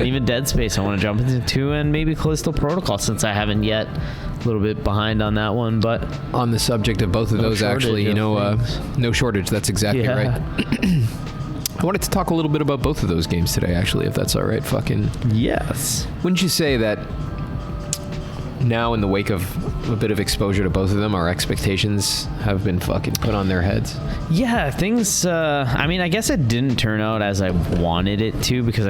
Even Deadspace I want to jump into too, and maybe Callisto Protocol since I haven't yet. A little bit behind on that one, but on the subject of both of those, actually, no shortage. That's exactly right. I wanted to talk a little bit about both of those games today, actually, if that's all right. Fucking yes. Wouldn't you say that now, in the wake of a bit of exposure to both of them, our expectations have been fucking put on their heads? Yeah, things. I mean, I guess it didn't turn out as I wanted it to, because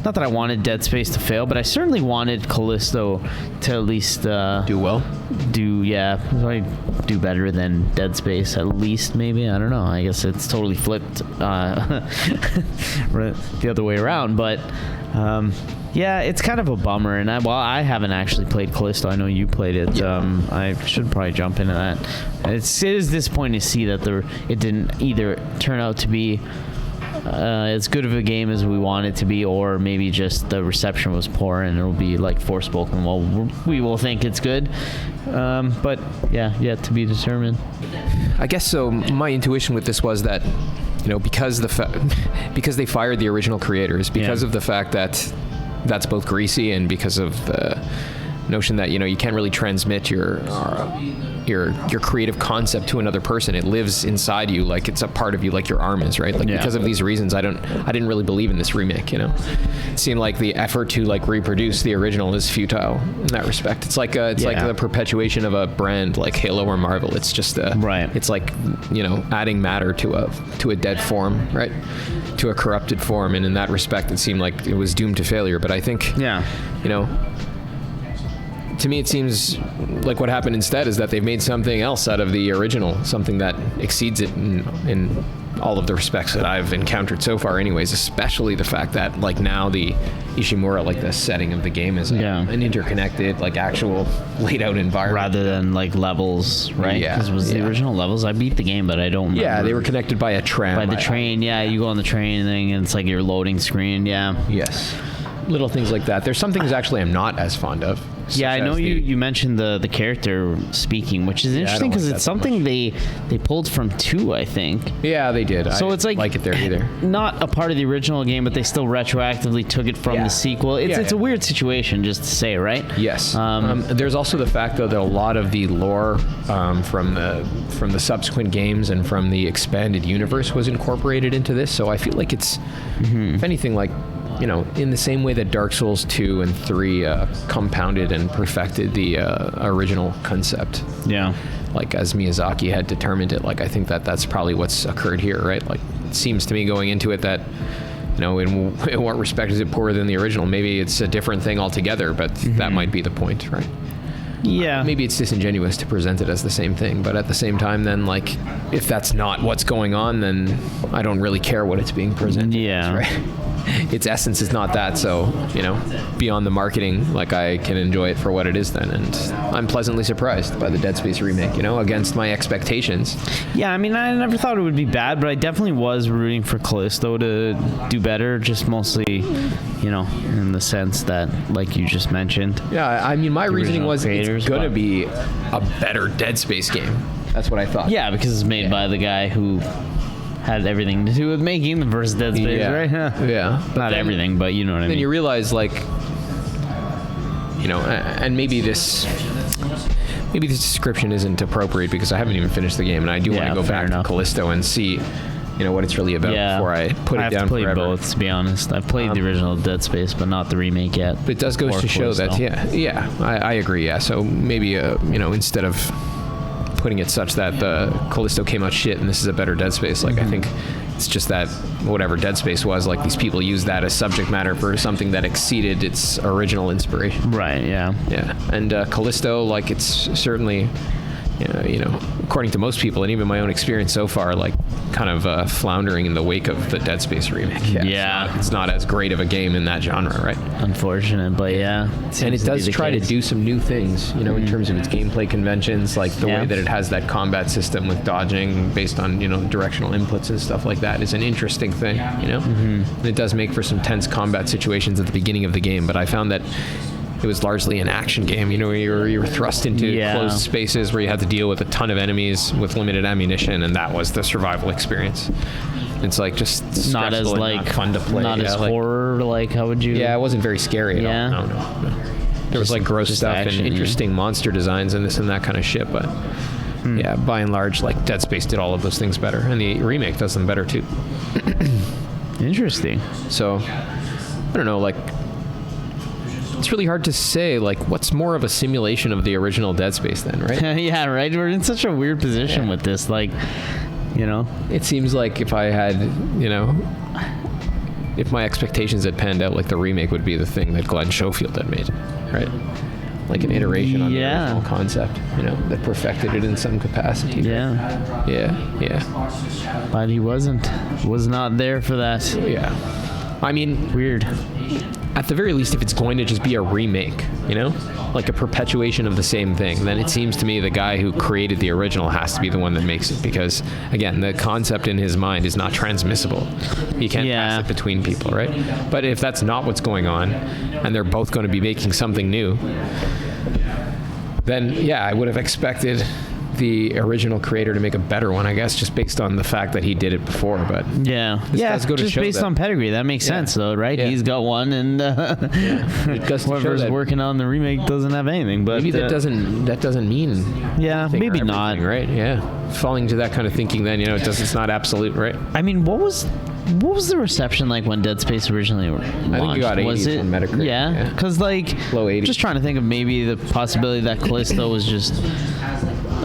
not that I wanted Dead Space to fail, but I certainly wanted Callisto to at least do well. Do better than Dead Space, at least, maybe. I don't know. I guess it's totally flipped the other way around, but yeah, it's kind of a bummer. And I haven't actually played Callisto. I know you played it. Yeah. I should probably jump into that. It is disappointing to see that it didn't either turn out to be as good of a game as we want it to be, or maybe just the reception was poor and it'll be like Forspoken. Well, we will think it's good, but yeah, yet to be determined. I guess so. My intuition with this was that, because they fired the original creators, because of the fact that that's both greasy, and because of the notion that you can't really transmit your creative concept to another person. It lives inside you, like it's a part of you, like your arm is, right? Because of these reasons, I didn't really believe in this remake. It seemed like the effort to reproduce the original is futile in that respect. It's like the perpetuation of a brand like Halo or Marvel. It's just it's like adding matter to a dead form, right? To a corrupted form, and in that respect, it seemed like it was doomed to failure. But I think to me, it seems like what happened instead is that they've made something else out of the original, something that exceeds it in all of the respects that I've encountered so far anyways, especially the fact that now the Ishimura, the setting of the game is an interconnected, actual laid out environment. Rather than levels, right? Yeah. Because it was the original levels. I beat the game, but I don't remember. Yeah, they were connected by a tram. By the train, you go on the train thing and it's like your loading screen, Yes. Little things like that. There's some things actually I'm not as fond of. Yeah, I know you mentioned the character speaking, which is interesting because it's something they pulled from 2, I think. Yeah, they did. So it's like it there either. Not a part of the original game, but they still retroactively took it from the sequel. It's a weird situation, just to say, right? Yes. There's also the fact, though, that a lot of the lore from the subsequent games and from the expanded universe was incorporated into this. So I feel like it's, if anything, in the same way that Dark Souls 2 and 3 compounded and perfected the original concept. Yeah. As Miyazaki had determined it, I think that's probably what's occurred here, right? It seems to me going into it that, in what respect is it poorer than the original? Maybe it's a different thing altogether, but that might be the point, right? Yeah. Maybe it's disingenuous to present it as the same thing, but at the same time, then, if that's not what's going on, then I don't really care what it's being presented as, right? Its essence is not that, so beyond the marketing, I can enjoy it for what it is then, and I'm pleasantly surprised by the Dead Space remake, against my expectations. Yeah, I mean, I never thought it would be bad, but I definitely was rooting for Callisto to do better, just mostly, in the sense that, like you just mentioned. Yeah, I mean, my reasoning was it's gonna be a better Dead Space game. That's what I thought. Yeah, because it's made by the guy who had everything to do with making the first Dead Space, right? Yeah. Not everything, but you know what I mean. Then you realize, and maybe this description isn't appropriate because I haven't even finished the game, and I do want to go back to Callisto and see, what it's really about before I put it down forever. I've played both, to be honest. I've played the original Dead Space, but not the remake yet. But it does go to show that, I agree, yeah. So maybe, instead of putting it such that the Callisto came out shit and this is a better Dead Space, I think it's just that whatever Dead Space was, these people used that as subject matter for something that exceeded its original inspiration. Right, yeah. Yeah, and Callisto, it's certainly, according to most people, and even my own experience so far, kind of floundering in the wake of the Dead Space remake. Yeah. It's not as great of a game in that genre, right? Unfortunate, but yeah. And it does try to do some new things, in terms of its gameplay conventions, the way that it has that combat system with dodging based on, directional inputs and stuff like that is an interesting thing, And it does make for some tense combat situations at the beginning of the game, but I found that it was largely an action game, where you were thrust into closed spaces where you had to deal with a ton of enemies with limited ammunition, and that was the survival experience. It's like just Not as stressful and like not fun to play. Not as like, horror. Like how would you? Yeah, it wasn't very scary at all. No. There was like gross stuff action, and interesting monster designs and this and that kind of shit, but yeah, by and large, like Dead Space did all of those things better, and the remake does them better too. Interesting. So I don't know, like it's really hard to say like what's more of a simulation of the original Dead Space then, right? Yeah, right. We're in such a weird position with this, like, you know. It seems like if I had, you know, if my expectations had panned out, like the remake would be the thing that Glen Schofield had made, right? Like an iteration on the original concept, you know, that perfected it in some capacity. Yeah. Yeah. But he was not there for that. Yeah. I mean, Weird. at the very least, if it's going to just be a remake, you know, like a perpetuation of the same thing, then it seems to me the guy who created the original has to be the one that makes it, because again, the concept in his mind is not transmissible. You can't pass it between people, right? But if that's not what's going on, and they're both going to be making something new, then yeah, I would have expected the original creator to make a better one, I guess, just based on the fact that he did it before. But does go to just based on pedigree. That makes sense, though, right? Yeah. He's got one, and it does whoever's working on the remake doesn't have anything. But maybe that doesn't mean maybe not, right? Yeah, falling to that kind of thinking, then it's not absolute, right? I mean, what was the reception like when Dead Space originally launched? I think you got 80s from Metacritic. Yeah, because like low 80s. Just trying to think of maybe the possibility that Callisto was just.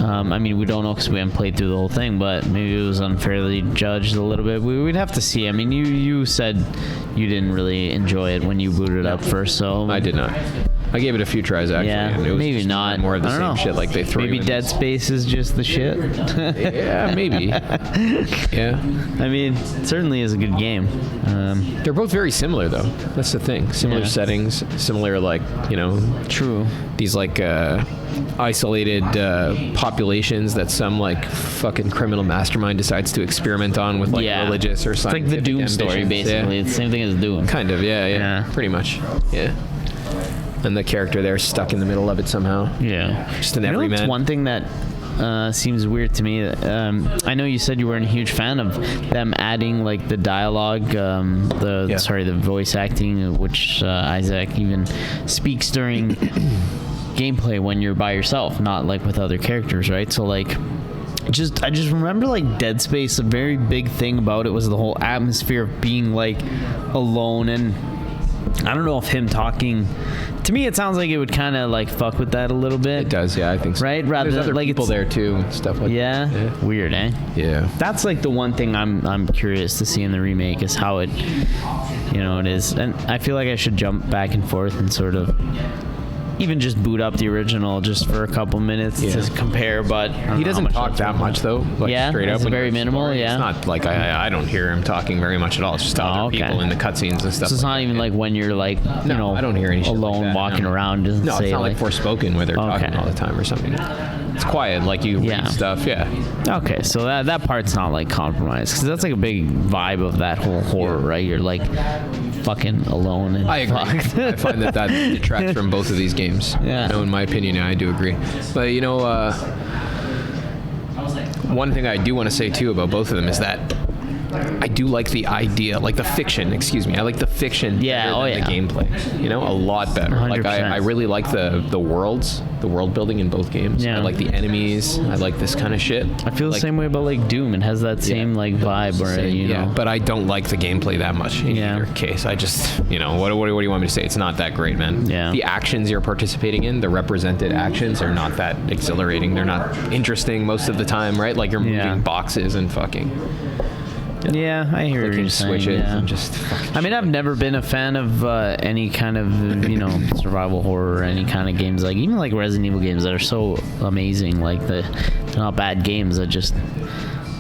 I mean, we don't know because we haven't played through the whole thing, but maybe it was unfairly judged a little bit. We'd have to see. I mean, you said you didn't really enjoy it when you booted up first, so I did not. I gave it a few tries actually. Yeah, and it was maybe not. More of the same shit like they throw. Maybe Dead Space is just the shit. Yeah, maybe. Yeah. I mean, it certainly is a good game. They're both very similar, though. That's the thing. Similar settings, similar True. These isolated populations that some fucking criminal mastermind decides to experiment on with religious or scientific It's like the Doom ambitions. story, basically. It's the same thing as Doom. Kind of, yeah. Pretty much, yeah. And the character there stuck in the middle of it somehow. Yeah. Just an everyman. It's one thing that seems weird to me. I know you said you weren't a huge fan of them adding the dialogue, the voice acting, which Isaac even speaks during gameplay when you're by yourself, not with other characters, right? So I just remember Dead Space, a very big thing about it was the whole atmosphere of being alone, and I don't know if him talking to me, it sounds like it would kind of fuck with that a little bit. It does, yeah, I think so. Right? Rather there's than other people there too and stuff like that. Yeah? Weird, eh? Yeah. That's the one thing I'm curious to see in the remake is how it it is. And I feel like I should jump back and forth and sort of even just boot up the original just for a couple minutes to compare, but he doesn't talk that much though. Straight up, it's very minimal. Yeah, it's not I don't hear him talking very much at all. It's just other people in the cutscenes and stuff. So it's not even when you're I don't hear any shit alone walking around. No, it's not like Forspoken where they're talking all the time or something. It's quiet, you read stuff. Yeah. Okay, so that part's not compromised, because that's a big vibe of that whole horror, right? You're fucking alone. And I agree. I find that detracts from both of these games. Yeah. In my opinion, I do agree. But one thing I do want to say too about both of them is that I do like the idea, the fiction. Excuse me. I like the fiction better than the gameplay. A lot better. 100%. I really like the worlds, the world building in both games. Yeah. I like the enemies. I like this kind of shit. I feel the same way about Doom. It has that same vibe where but I don't like the gameplay that much in either case. I just what do you want me to say? It's not that great, man. Yeah. The actions you're participating in, the represented actions, are not that exhilarating. They're not interesting most of the time, right? You're moving boxes and fucking. Yeah, I hear you switches and just. I mean, I've never been a fan of any kind of survival horror or any kind of games even Resident Evil games that are so amazing. They're not bad games. That just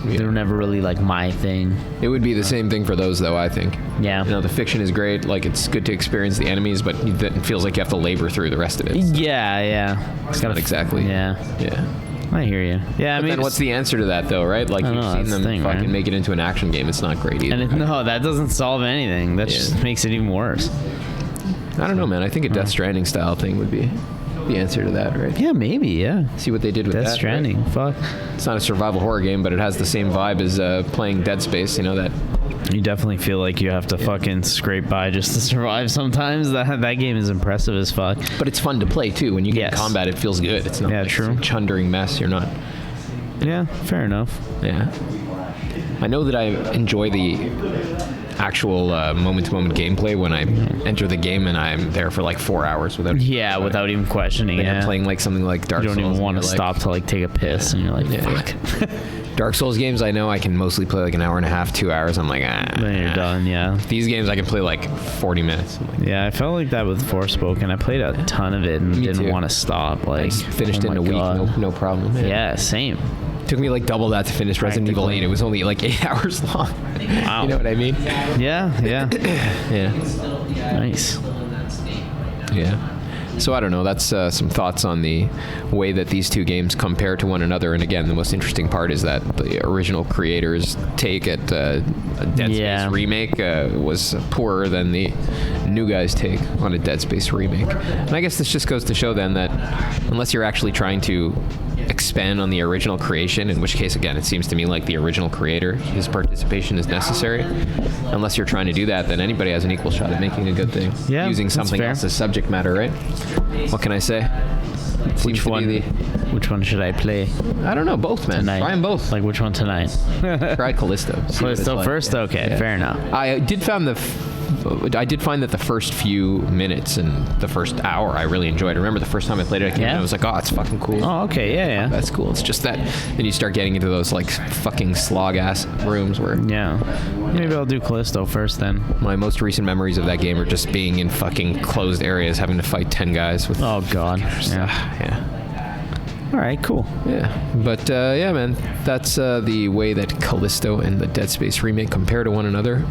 they're never really my thing. It would be the same thing for those, though. I think. Yeah. The fiction is great. It's good to experience the enemies, but it feels like you have to labor through the rest of it. Yeah. It's not exactly. Yeah. I hear you. Yeah, then what's the answer to that, though, right? You've seen them fucking make it into an action game. It's not great either. And that doesn't solve anything. That just makes it even worse. I don't know, man. I think a Death Stranding style thing would be the answer to that, right? Yeah, maybe. Yeah. See what they did with Death that. Stranding. Right? Fuck. It's not a survival horror game, but it has the same vibe as playing Dead Space. You know that. You definitely feel like you have to fucking scrape by just to survive sometimes. That game is impressive as fuck. But it's fun to play too. When you get in Yes. combat, it feels good. It's not like true. some chundering mess. You're not. Yeah, fair enough. Yeah. I know that I enjoy the actual moment-to-moment gameplay when I enter the game and I'm there for like 4 hours without. Yeah, without even questioning. I'm Yeah. playing like something like Dark You Souls. don't even and want to you're like- stop to like take a piss, and you're like, fuck. Dark Souls games, I know I can mostly play like an hour and a half, 2 hours. I'm like, Then you're done. Yeah. These games I can play like 40 minutes. I'm like, Yeah, I felt like that with Forspoken. I played a ton of it and Me didn't too. want to stop. Like, finished oh in my a week, God. no problem. Yeah, same. Took me like double that to finish Resident Evil 8. It was only like 8 hours long. Wow. You know what I mean? Yeah, yeah. Yeah. Nice. Yeah. So I don't know. That's some thoughts on the way that these two games compare to one another. And again, the most interesting part is that the original creators' take at a Dead Space remake was poorer than the new guys' take on a Dead Space remake. And I guess this just goes to show then that unless you're actually trying to expand on the original creation, in which case, again, it seems to me like the original creator, his participation is necessary. Unless you're trying to do that, then anybody has an equal shot at making a good thing. Yeah, using that's something fair. else as subject matter, right? What can I say? Seems Which to one? be Which one should I play I don't know. Both, man. tonight? Try them both. Like which one tonight? Try Callisto. See what it's Callisto like. first. Yeah. Okay, Yeah. fair enough. I did find that the first few minutes and the first hour I really enjoyed. I remember the first time I played it, I was like, oh, it's fucking cool. Oh, okay, yeah. That's cool. It's just that then you start getting into those like fucking slog ass rooms where Yeah. Maybe I'll do Callisto first then. my most recent memories of that game are just being in fucking closed areas, having to fight 10 guys with. Oh God. Yeah. Yeah. All right. Cool. Yeah, but yeah, man, that's the way that Callisto and the Dead Space remake compare to one another.